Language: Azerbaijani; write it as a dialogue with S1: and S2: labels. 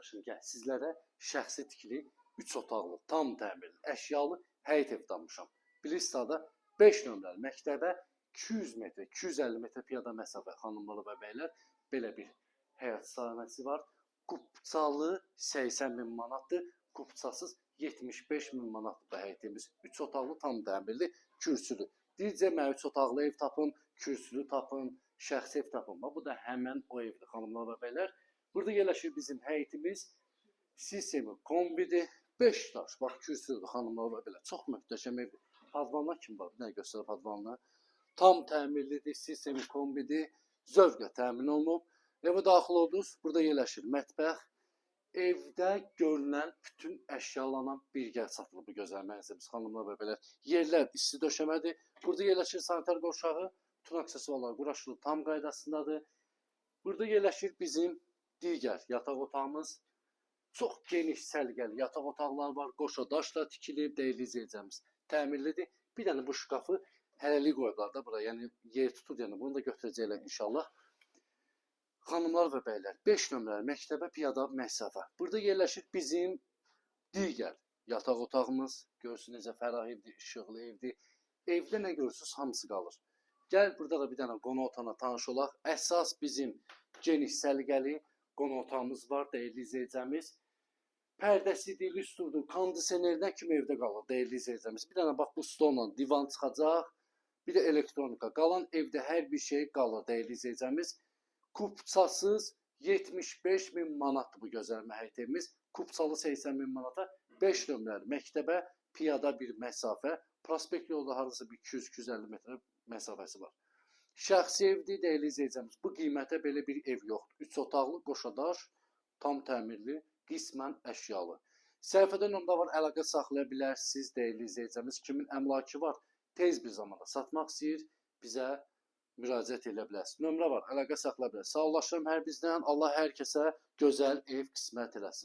S1: qardaşım, gəl sizlərə şəxsi tikili 3 otaqlı, tam təmirli, əşyalı həyət ev tapmışam. Bilistada 5 nömrəli məktəbə 200 metr, 250 metr piyada məsafə xanımlar və bəylər belə bir həyat sahəsi var. Kupçalı 80 min manatdır, kupçasız 75 min manatdır da həyətimiz. 3 otaqlı tam təmirli, kürsülü. Deyəcək mənə 3 otaqlı ev tapın, kürsülü tapın, şəxsi ev tapın. Bu da həmən o evdir xanımlar və bəylər. Burada yerləşir bizim həyətimiz. Sistemi kombidir. 5 daş. Bax kürsüdür xanımlar və bəylər. Çox möhtəşəm evdir. Padvanlar kim var? Bir dənə göstərək padvanlar. Tam təmirlidir, sistemi kombidir. Zövqlə təmin olunub. Evə daxil oldunuz. Burada yerləşir mətbəx. Evdə görünən bütün əşyalanan birgə satılıb bu gözəl mənzilimiz xanımlar və bəylər. Yerlər isti döşəmədir. Burada yerləşir sanitar qovşağı. Bütün aksesuarlar quraşdırılıb tam qaydasındadır. Burada yerləşir bizim digər yataq otağımız. Çox geniş, səliqəli yataq otaqlar var. Qoşa daşla tikilib, değerli izləyicimiz. Təmirlidir. Bir dənə bu şkafı hələlik qoyublar da bura. Yəni yer tutur, yəni bunu da götürəcəklər inşallah. Xanımlar və bəylər, 5 nömrəli məktəbə piyada məsafə. Burada yerləşir bizim digər yataq otağımız. Görürsünüz necə fərah evdir, işıqlı evdir. Evdə nə görürsünüz, hamısı qalır. Gəl burada da bir dənə qonaq otağına tanış olaq. Əsas bizim geniş, səliqəli qonaq otağımız var, değerli izləyicimiz. Pərdəsidir, lüstrudur, kondisionerdən kimi evdə qalır, değerli izləyicimiz. Bir dənə bax bu stolla divan çıxacaq, bir də elektronika. Qalan evdə hər bir şey qalır, değerli izləyicimiz. Kupçasız 75 min manatdır bu gözəl həyət evimiz. Kupçalı 80 min manata 5 nömrəli məktəbə piyada bir məsafə. Prospekt yolda hardasa 200-250 metr məsafəsi var. Şəxsi evdir, değerli izləyicimiz. Bu qiymətə belə bir ev yoxdur. 3 otaqlı, qoşadaş, tam təmirli, qismən əşyalı. Səhifədə nömrə var, əlaqə saxlaya bilərsiniz, değerli izləyicimiz. Kimin əmlakı var, tez bir zamanda satmaq istəyir, bizə müraciət edə bilərsiniz. Nömrə var, əlaqə saxlaya bilərsiniz. Sağollaşırım hər bizdən. Allah hər kəsə gözəl ev qismət eləsin.